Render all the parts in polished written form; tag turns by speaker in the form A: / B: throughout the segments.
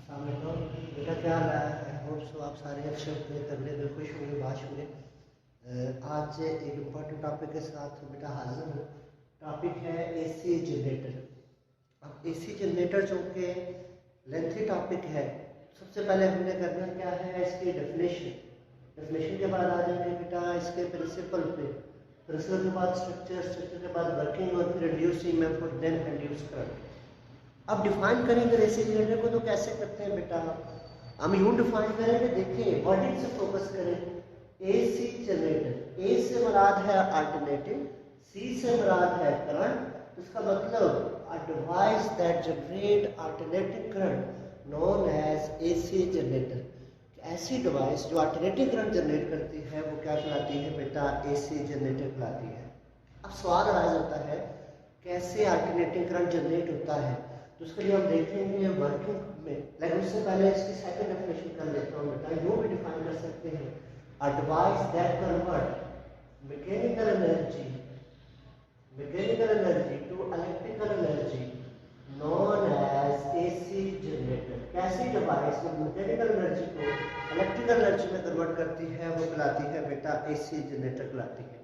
A: बेटा क्या हाल है? आई होप सो आप सारे अच्छे होंगे, करने में खुश होंगे, बाश होंगे। आज एक इम्पॉर्टेंट टॉपिक के साथ बेटा हाजिर हूँ। टॉपिक है एसी जनरेटर। अब एसी जनरेटर जो कि लेंथी टॉपिक है, सबसे पहले हमने करना क्या है, इसकी डेफिनेशन के बाद आ जाएंगे बेटा इसके प्रिंसिपल पे, प्रिंसिपल के बाद स्ट्रक्चर के बाद वर्किंग और फिर इंड्यूसिंग में फिर देन इंड्यूस करंट। अब डिफाइन करेंगे एसी जनरेटर को तो कैसे करते हैं बेटा, हम यूं डिफाइन करेंगे। देखिए वर्डिंग से फोकस करें। एसी जनरेटर, ए से मुराद है अल्टरनेटिव, सी से मुराद है करंट। इसका मतलब a device that generate alternative current known as AC generator. ऐसी डिवाइस जो अल्टरनेटिव करंट जनरेट करती है वो क्या कहलाती है बेटा, एसी जनरेटर कहलाती है। अब सवाल राइज होता है कैसे अल्टरनेटिव करंट जनरेट होता है, तो उसके लिए हम देखेंगे वर्किंग में। लेकिन उससे पहले इसकी सेकंड डेफिनेशन कर लेता हूँ बेटा। यूँ भी डिफाइन कर सकते हैं, a device that convert mechanical energy to electrical energy known as AC generator. कैसी डिवाइस जो मैकेनिकल एनर्जी को इलेक्ट्रिकल एनर्जी में कन्वर्ट करती है वो कहलाती है बेटा एसी जनरेटर कहलाती है।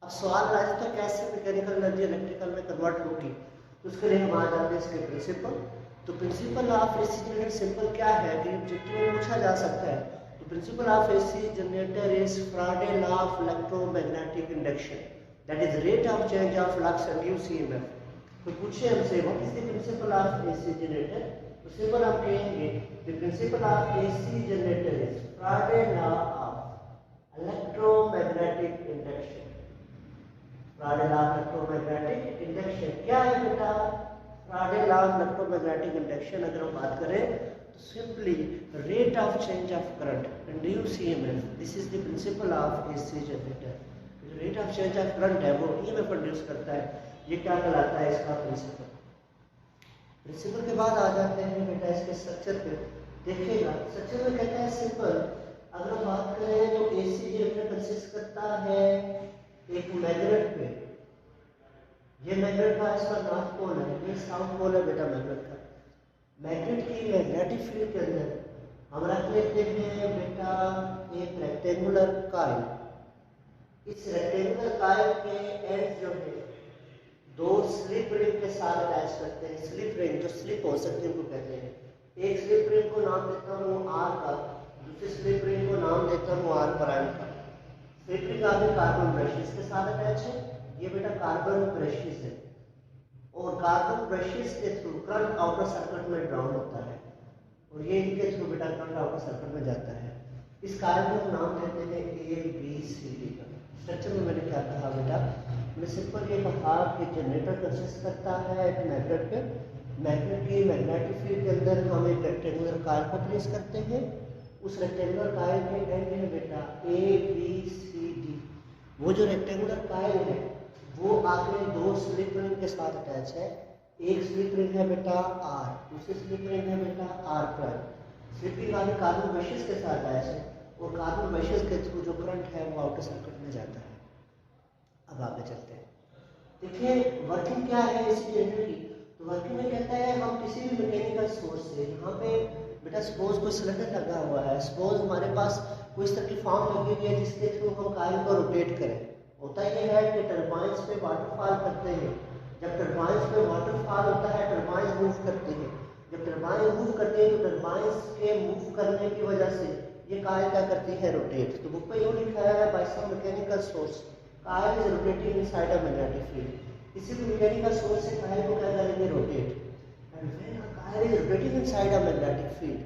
A: अब सवाल राइज होता है कैसे मैकेनिकल एनर्जी इलेक्ट्रिकल में कन्वर्ट होगी, तो उसके लिए हम आ जाते हैं इसके प्रिंसिपल। तो principal of AC generator simple क्या है कि ऑब्जेक्टिव में पूछा जा सकता है। तो principal of AC generator is Faraday law of electromagnetic induction, that is rate of change of flux induce EMF. तो पूछे हमसे what is the principle of AC generator, तो सिंपल हम कहेंगे the principle of AC generator is Faraday law of electromagnetic induction. Faraday law of electromagnetic induction क्या है बेटा, Faraday law of electromagnetic induction अगर हम बात करें तो simply rate of change of current induce EMF, this is the principle of AC generator. जो rate of change of current है वो ईएमएफ इंड्यूस करता है, ये क्या कहलाता है इसका प्रिंसिपल। प्रिंसिपल के बाद आ जाते हैं बेटा इसके स्ट्रक्चर पे। देखिएगा स्ट्रक्चर में कहता है सिंपल, अगर हम बात करें तो एसी जनरेटर कंसिस्ट करता है एक मैग्नेट पे। ये मैग्नेट का इसका नॉर्थ पोल है, ये साउथ पोल है बेटा मैग्नेट का। मैग्नेट की मैग्नेटिक फील्ड के अंदर हम रख लेते हैं बेटा एक रेक्टेंगुलर कॉइल। इस रेक्टेंगुलर कॉइल के एंड जो है दो स्लिप रिंग के साथ अटैच करते हैं। स्लिप रिंग जो स्लिप हो सकती है उनको कहते हैं। एक स्लिप रिंग को नाम देता हूँ आर का, दूसरी स्लिप रिंग को नाम देता हूँ आर प्राइम का। स्लिप रिंग आगे कार्बन ब्रशेस के साथ अटैच है, ये बेटा कार्बन ब्रशेस है, और कार्बन ब्रशेस के थ्रू करंट आउटर सर्किट में ड्राउन होता है, और ये इनके थ्रू बेटा करंट आउटर सर्किट में जाता है। इस कार्बन को नाम देते हैं ए बी सी डी का। स्ट्रक्चर में मैंने क्या कहा बेटा, मैंने सिंपल ये कहा कि जनरेटर कंसिस्ट करता है एक मैग्नेट पे। मैग्नेट की मैग्नेटिक फील्ड के अंदर हम एक रेक्टेंगुलर कॉइल को प्लेस करते हैं। उस रेक्टेंगुलर कॉइल के एंड है बेटा ए बी सी डी। वो जो रेक्टेंगुलर कॉइल है वो आगे दो स्लिप रिंग के साथ अटैच है। एक स्लिप रिंग है बेटा आर, दूसरी स्लिप रिंग है बेटा आर प्राइम। स्लिप रिंग आगे कार्बन ब्रशेस के साथ अटैच है, और कार्बन ब्रशेस के थ्रू जो करंट है वो आउटर सर्किट में जाता है। अब आगे चलते हैं। देखिए वर्किंग क्या है इसी जनरेटर की, तो वर्किंग में कहता है हम किसी भी मैकेनिकल सोर्स से, यहाँ पे बेटा सपोज कोई सिलेंडर लगा हुआ है, सपोज हमारे पास कोई इस तरह की फॉर्म लगी हुई है जिसके थ्रू हम कॉइल को रोटेट करें। होता यह है कि टरबाइंस पे वाटरफॉल करते हैं। जब टरबाइंस पे वाटरफॉल होता है टरबाइंस मूव करते हैं। जब टरबाइन मूव करते हैं तो टरबाइंस के मूव करने की वजह से ये कॉइल क्या करती है, रोटेट। तो बुक पे यूँ लिखा है by some mechanical source coil is rotating inside a magnetic field. किसी भी मैकेनिकल सोर्स से कॉइल को क्या करेंगे, rotate. And when a coil is rotating inside a magnetic field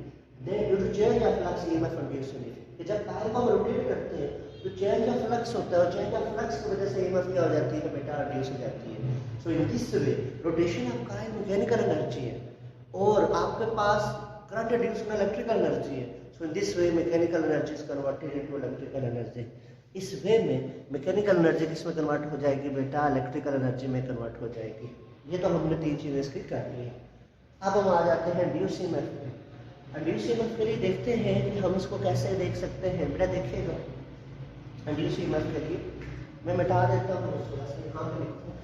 A: then due to change of flux EMF induce in it. कि जब coil को हम रोटेट करते हैं तो चेंज ऑफ फ्लक्स होता है, और चेंज ऑफ फ्लक्स की वजह से ईएमएफ क्या हो जाती है बेटा, इंड्यूस हो जाती है। So in this way rotation of coil mechanical energy है, और आपके पास करंट इंड्यूस में इलेक्ट्रिकल एनर्जी है। So in this way mechanical energy is converted into electrical energy. इस वे में मैकेनिकल एनर्जी किस में कन्वर्ट हो जाएगी बेटा, इलेक्ट्रिकल एनर्जी में कन्वर्ट हो जाएगी। ये तो हमने तीन चीज़ें इसकी कर ली है। अब हम आ जाते हैं इंड्यूस ईएमएफ पे। इंड्यूस ईएमएफ के लिए देखते हैं कि हम इसको कैसे देख सकते हैं। बेटा देखिएगा इंड्यूस ईएमएफ के लिए मैं मिटा देता हूँ, थोड़ा सा यहाँ पे लिखता हूँ।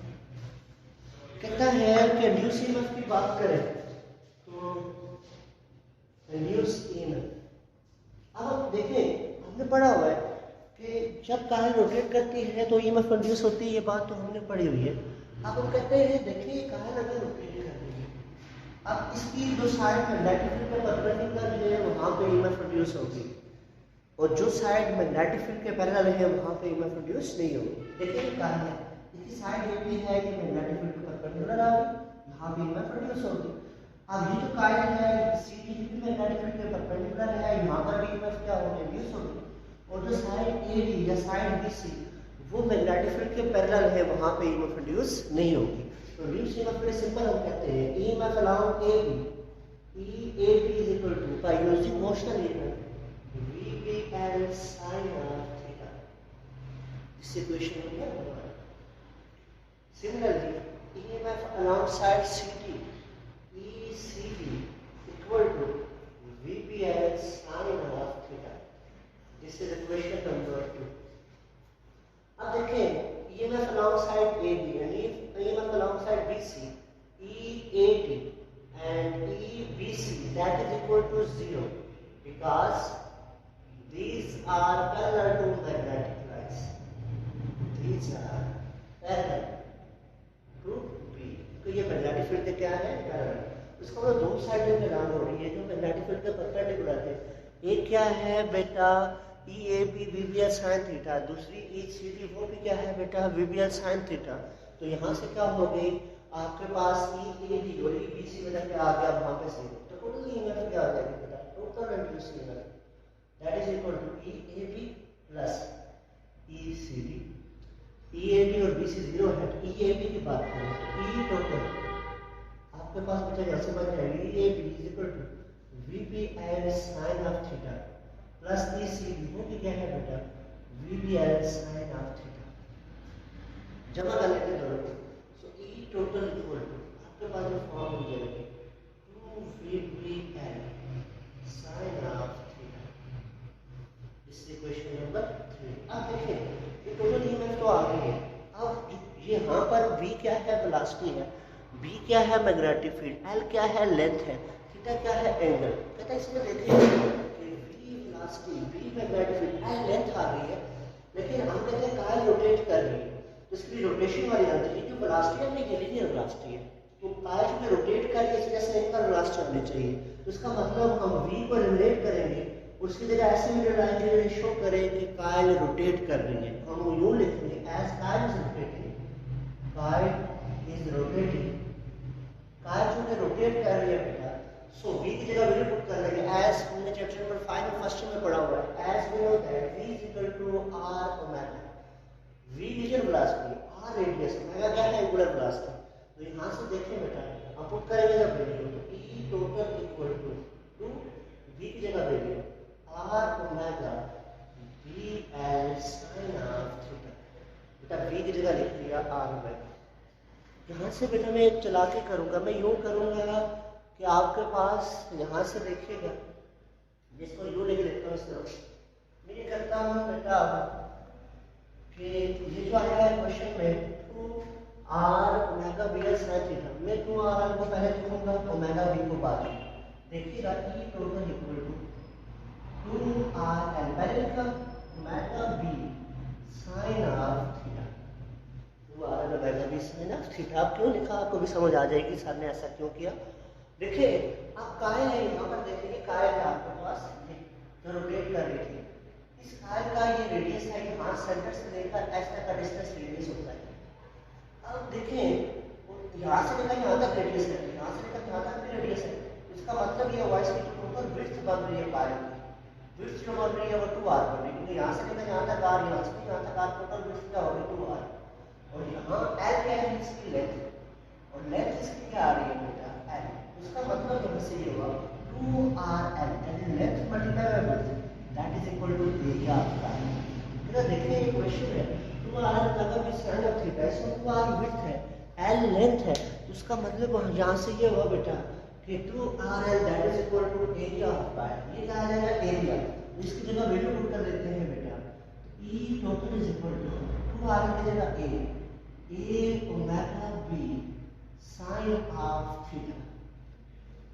A: कहता है कि इंड्यूस ईएमएफ की बात करें तो इंड्यूस ईएमएफ। अब आप देखें, हमने पढ़ा हुआ है कि जब कायल रोटेट करती है तो ईएमएफ इंड्यूस होती है, ये बात तो हमने पढ़ी हुई है। अब हम कहते हैं देखिए कायल अगर रोटेट कर रही है, अब इसकी जो साइड मैग्नेटिक फील्ड के परपेंडिकुलर है वहाँ पे ईएमएफ इंड्यूस होगी, और जो साइड मैग्नेटिक फील्ड के पैरेलल है वहाँ पे ईएमएफ इंड्यूस नहीं होगी। देखिए कायल है, इसकी साइड ये भी है कि मैग्नेटिक फील्ड के परपेंडिकुलर आ गई, यहाँ पे ईएमएफ इंड्यूस होगी। अब ये जो कायल है सीधी भी मैग्नेटिक फील्ड के परपेंडिकुलर है, यहाँ पर भी ईएमएफ क्या होगी, इंड्यूस होगी। और जो साइड एडी या साइड बीसी वो मैग्नेटिक फील्ड के पैरेलल है, वहाँ पे ईएमएफ इंड्यूस नहीं होगी। तो इंड्यूस ईएमएफ बड़े सिंपल हम कहते हैं EMF along AB, EAB is equal to by using motional EMF VBL sin of theta. This equation हो गया हमारा। Similarly, EMF alongside CD, ECD equal to VBL sin of theta. This is equation number 2. अब देखें EMF alongside AB and EMF alongside BC, EAD and EBC, that is equal to 0 because these are parallel to magnetic lines. These are parallel to B. तो ये magnetic field क्या है, parallel. उसका मतलब दो side में लाइन हो रही है जो मैग्नेटिक फील्ड के परपेंडिकुलर है। एक क्या है बेटा EAB VBL sin थीटा, दूसरी ECD वो भी क्या है बेटा VBL sin थीटा। तो यहाँ से क्या हो गई आपके पास EAD और EBC बदल के आ गया वहाँ पे से, तो टोटल ईएमएफ क्या आ जाएगी बेटा, total induce EMF that is equal to EAB plus ECD। EAB और BC 0 है, तो EAB की बात करें तो E टोटल आपके पास बचा जैसे बन जाएगी EAB is equal to VBL sin of theta plus ECD वो भी क्या है बेटा VBL sin of थीटा। जमा कर लेते हैं दोनों को, सो E टोटल इक्वल टू आपके पास जो फॉर्म हो जाएगी 2VBL sin of theta. This is equation number 3। अब देखिए ये टोटल ईएमएफ तो आ गई है। अब ये यहाँ पर V क्या है, वेलोसिटी है, B क्या है, मैग्नेटिक फील्ड, L क्या है, लेंथ है, थीटा क्या है, एंगल। कहता है इसमें देखिए कि V velocity, B magnetic field, L length आ गई है, लेकिन हम कहते हैं कायल रोटेट कर रही है तो इसकी रोटेशन वाली आती है, जो वेलोसिटी है ये लीनियर वेलोसिटी है, तो कायल जो रोटेट कर रही है इस वजह से एंगल वेलोसिटी होनी चाहिए। तो इसका मतलब हम V को एलिमिनेट करेंगे, उसकी जगह ऐसे भी लाइन शो करें कि कायल रोटेट कर रही है, हम यूं लिखेंगे एज कायल इज रोटेटिंग, कायल इज रोटेटिंग, कायल जो रोटेट कर रही है बेटा, सो V की जगह वैल्यू पुट कर लेंगे एज हमने चैप्टर नंबर 5 में फर्स्ट में पढ़ा हुआ है, as we know that V is equal to R omega. V linear velocity, R radius, omega क्या है, एंगुलर वेलोसिटी। तो यहां से देखें बेटा आप पुट करेंगे जब वैल्यू तो E total equal to V की जगह value R omega VL sin of theta. बेटा V की जगह लिख लिया R ओमेगा। यहाँ से बेटा मैं चला के करूँगा, मैं यूँ करूँगा कि आपके पास यहाँ से देखिएगा, जिसको यूँ लिख लेता हूँ इस तरह, मैं ये करता हूँ बेटा कि ये जो आया है क्वेश्चन में 2R omega VL sin theta, मैं 2R को पहले लिखूंगा ओमेगा V को बाद में। देखिएगा E total equal to 2RL, पहले लिखा omega V sin of theta, 2RL omega V sin of theta. आप क्यों लिखा आपको भी समझ आ जाएगी सर ने ऐसा क्यों किया। देखिए आप कायल है, यहाँ पर देखेंगे कायल है आपके पास जो रोटेट कर रही थी, इस कायल का ये रेडियस है, यहाँ सेंटर से लेकर एच तक का डिस्टेंस रेडियस होता है। अब देखें यहाँ से लेकर यहाँ तक रेडियस है, यहाँ से लेकर यहाँ तक भी रेडियस है, इसका मतलब ये हुआ इसकी टोटल विड्थ बन रही है कायल की, विड्थ जो बन रही है वो 2R बन रही है, क्योंकि यहाँ से लेकर यहाँ तक R, यहाँ से यहाँ तक R, टोटल विड्थ क्या होगी 2R। और यहाँ L क्या है इसकी लेंथ, और लेंथ इसकी क्या आ रही है बेटा L, इसका मतलब यहाँ से ये हुआ 2RL यानी length multiply by width that is equal to area of coil. इधर देखिए ये क्वेश्चन है 2RL लगा भी sin of थीटा, इसमें 2R विड्थ है, L लेंथ है, तो उसका मतलब यहाँ से ये हुआ बेटा कि 2RL that is equal to area of coil. ये क्या आ जाएगा एरिया, इसकी जगह वैल्यू पुट कर देते हैं बेटा, E total is equal to 2RL की जगह A omega V sin of theta.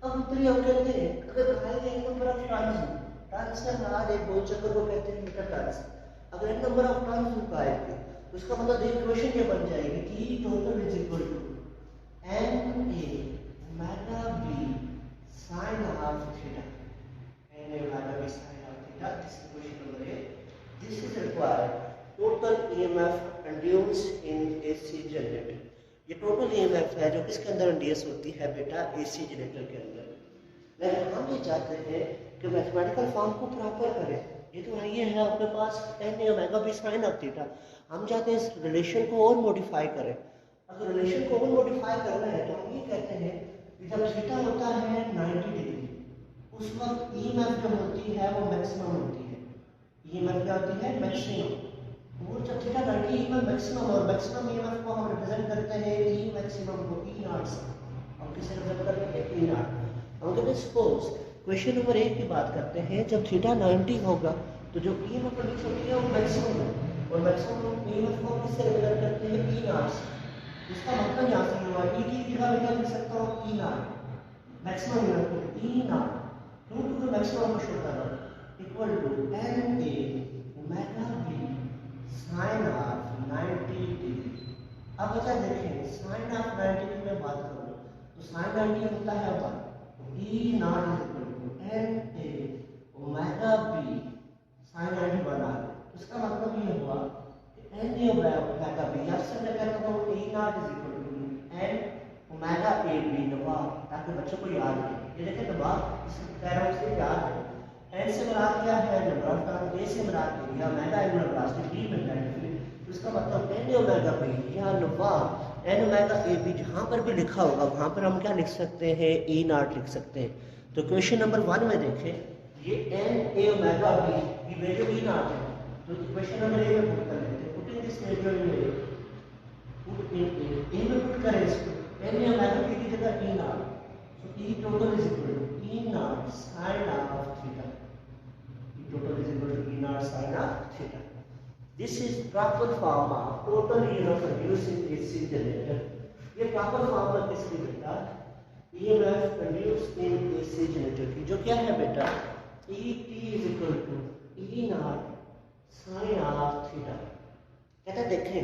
A: अब ऊपरी हम कहते हैं अगर कहा गया नंबर ऑफ टर्न्स का नाम एक गोल चक्कर को कहते हैं मीटर टर्न्स। अगर एक नंबर ऑफ टर्न्स रुका है तो उसका मतलब इक्वेशन ये बन जाएगी कि E total is equal to NA omega B sin of theta। NA omega B sin of theta, this is equation number A। This is required total EMF induced in AC generator। ये total EMF है जो किसके अंदर induce होती है बेटा, AC generator के अंदर। लेकिन हम ये चाहते हैं कि मैथमेटिकल फॉर्म को प्रॉपर करें। ये तो ये है आपके पास n omega B sine of theta, हम चाहते हैं इस रिलेशन को और मॉडिफाई करें। अगर रिलेशन को और मॉडिफाई करना है तो हम ये कहते हैं कि जब थीटा होता है 90 डिग्री उस वक्त EMF जो होती है वो मैक्सिमम होती है। EMF क्या होती है, मैक्सिमम। और जब थीटा 90 EMF मैक्सिमम, और मैक्सिमम EMF को हम रिप्रेजेंट करते हैं E मैक्सिमम को E नॉट से। हम किसे रिप्रेजेंट करते हैं, E नॉट। हम कहते हैं सपोज क्वेश्चन नंबर 1 की बात करते हैं, जब थीटा 90 होगा तो जो EMF प्रोड्यूस होती है वो मैक्सिमम है, और मैक्सिमम EMF को हम किससे रिप्रेजेंट करते हैं, E नॉट से। इसका मतलब यहाँ से हुआ E की जगह मैं क्या लिख सकता हूँ, E नॉट मैक्सिमम EMF को E nought to to maximum को शो कर रहा हूँ equal to NA omega B sine of 90 degree. अब बच्चा देखें साइन ऑफ 90 की मैं बात करूँ तो साइन 90 होता है 1, E nought is equal to NA omega B sine 90 बना। इसका मतलब ये हुआ कि NA ओमेगा B, या फिर मैं कहता हूँ E nought is equal to N omega AB दबाव, ताकि बच्चों को याद रहे। ये देखें दबाव इसको कह रहा हूँ इसलिए याद है। N से बना क्या है नंबर ऑफ टर्न, A से बना दिया ओमेगा एंगुलर वेलोसिटी D में डायरेक्टली, तो इसका मतलब N ओमेगा B या दबाव N ओमेगा AB जहाँ पर भी लिखा होगा वहाँ पर हम क्या लिख सकते हैं, E नॉट लिख सकते हैं। तो क्वेश्चन नंबर 1 में देखें ये N A ओमेगा B की वैल्यू E नॉट है, तो क्वेश्चन नंबर A में पुट कर लेते हैं। Putting this value in A, put in A में पुट करें इसको N A ओमेगा B की जगह E not, so E total is equal to E nought sin of theta। E total is equal to E nought sin of theta। This is proper form of total EMF produced in AC generator। ये proper form है किसकी बेटा, EMF produced in AC generator की, जो क्या है बेटा ET is equal to E nought sin of theta। कहता देखें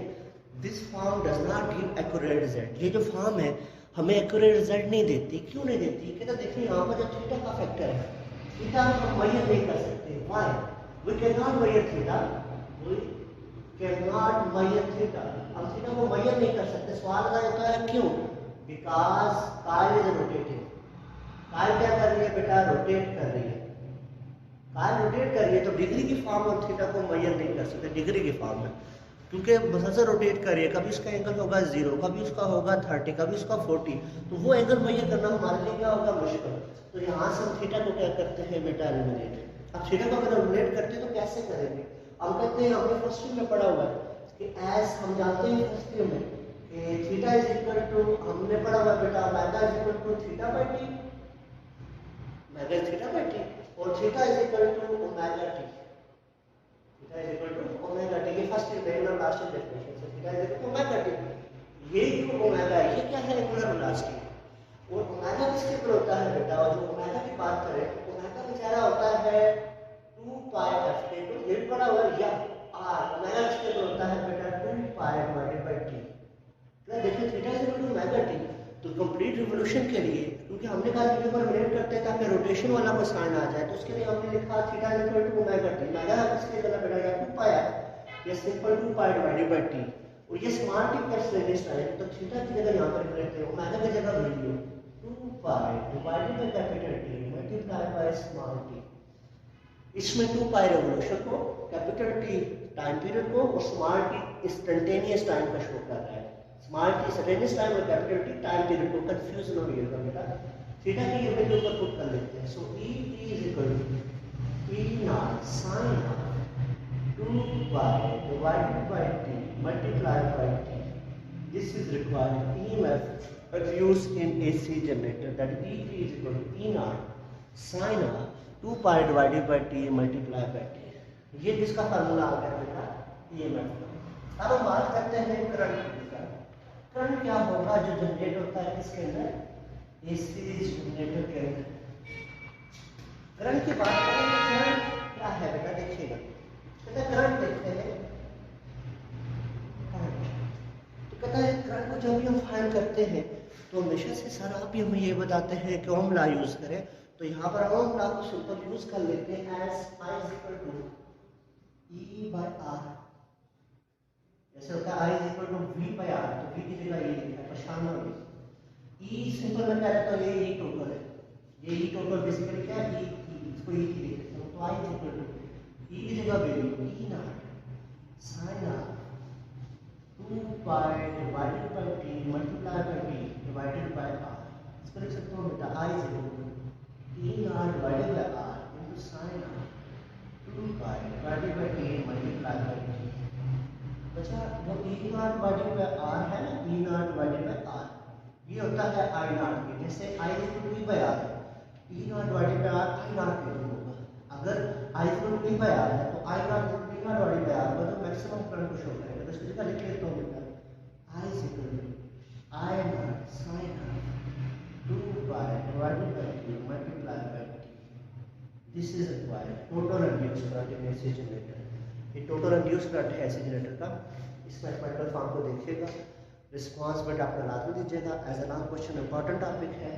A: this form does not give accurate result। ये जो फॉर्म है हमें एक्यूरेट रिजल्ट नहीं देती। क्यों नहीं देती, कहता देखिए यहाँ पर जो थीटा का फैक्टर है, थीटा हम मेजर नहीं कर सकते। Why, we can not measure theta, we can not measure theta. हम थीटा को मेजर नहीं कर सकते। सवाल आता होता है क्यों, because coil is rotating. Coil क्या कर रही है बेटा, रोटेट कर रही है। कॉइल रोटेट कर रही है तो डिग्री की फॉर्म में थीटा को मेजर नहीं कर सकते, डिग्री की फॉर्म में, क्योंकि बस रोटेट करिए, कभी उसका एंगल होगा 0, कभी उसका होगा 30, कभी उसका 40, तो वो एंगल मेजर करना हमारे लिए क्या होगा, मुश्किल। तो यहाँ से हम थीटा को क्या करते हैं बेटा, एलिमिनेट। अब थीटा को अगर एलिमिनेट करते हैं तो कैसे करेंगे, हम कहते हैं हमने फर्स्ट ईयर में पढ़ा हुआ है कि एज हम जानते हैं फर्स्ट ईयर में कि थीटा इज इक्वल टू, हमने पढ़ा हुआ बेटा omega is equal to theta by T, omega theta by T, और theta is equal to omega T. Theta is equal to omega T, ये फर्स्ट ईयर में last year definition से theta is equal to omega T. ये जो omega है ये क्या है, एंगुलर वेलोसिटी। और ओमेगा किसके ऊपर होता है बेटा, और जो ओमेगा की बात करें तो ओमेगा बेचारा होता है 2 पाई f के, तो ये पड़ा हुआ है या r, ओमेगा किसके ऊपर होता है बेटा 2 पाई डिवाइडेड बाय t। तो देखिए theta is equal to omega t, तो कंप्लीट रिवोल्यूशन के लिए, क्योंकि हमने कहा थीटा को रिलेट करते हैं ताकि रोटेशन वाला को साइन आ जाए, तो उसके लिए हमने लिखा theta is equal to omega t. Omega किसके जगह बेटा या 2 पाई f, ये simple 2 pi divided by t, और ये स्मॉल टी का स्ट्रेनिस्ट है, तो थीटा की जगह यहां पर लिखते हैं ओमेगा की जगह value 2 pi divided by capital T multiply by small T. इसमें 2 पाई रिवोल्यूशन को, कैपिटल टी टाइम पीरियड को, और स्मॉल टी इंस्टेंटेनियस टाइम का शो कर रहा है। स्मॉल टी इंस्टेंटेनियस टाइम और कैपिटल टी टाइम पीरियड को, कंफ्यूज ना होइएगा बेटा। थीटा की ये वैल्यू पर पुट कर लेते हैं, so e t is equal to e nought sin of 2 pi divided by t multiply by t। This is required EMF produced in AC generator, that e t is equal to e naught sin of 2 pi divided by t multiply by t। ये जिसका formula आ गया बेटा EMF का। अब हम बात करते हैं करंट का। करंट क्या होगा जो जनरेट होता है किसके अंदर, AC जनरेटर के अंदर। की बात करें तो करंट क्या है बेटा, देखिएगा कहता है करंट देखते हैं करंट। तो कहता है करंट को जब भी हम फाइंड करते हैं तो हमेशा से सर आप ही हमें ये बताते हैं कि ओम लॉ यूज करें। तो यहाँ पर ओम लॉ को सिंपल यूज कर लेते हैं as I is equal to E by R. जैसे होता है I is equal to V by R, तो V की जगह ये लिखा है, परेशान ना होइए। E सिंपल में क्या रहता है, ये E टोटल है, ये E टोटल बेसिकली क्या है, इसको E की लिख देते हैं। तो I is equal to E की जगह value E naught sine R 2 pi divided by T multiply by T divided by R। इसको लिख सकते हो बेटा I is equal to E naught divided by R into sine R 2 pi divided by T multiply by T। बच्चा वो E naught divided by R है ना, E naught divided by R, ये होता है I नॉट के। जैसे I is equal to E by R, E naught divided by R I naught के थ्रू होगा। अगर I is equal to E by R है तो I naught E naught divided by R होगा, तो maximum current को show करेगा। तो इसकी जगह लिख लेता हूं बेटा I is equal to I naught sine R 2 pi divided by T multiply by T। This is required total reduce current in AC generator. ये टोटल रिड्यूस करंट है एसी जनरेटर का। इस मैथमेटिकल फॉर्म को देखिएगा, response बेटा अपना लाजमी दीजिएगा। As a long question important topic है,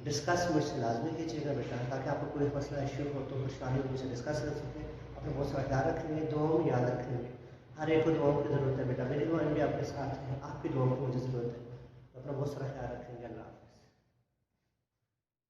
A: डिस्कस मुझसे लाजमी कीजिएगा बेटा, ताकि आपको कोई मसला इश्यू हो तो परेशानी हो मुझसे डिस्कस कर सकें। अपना बहुत सारा ख्याल रखेंगे, दुआओं में याद रखेंगे। हर एक को दुआओं की ज़रूरत है बेटा, मेरी दुआएं भी आपके साथ हैं, आपकी दुआओं की मुझे ज़रूरत है। अपना बहुत सारा ख्याल रखेंगे। अल्लाह।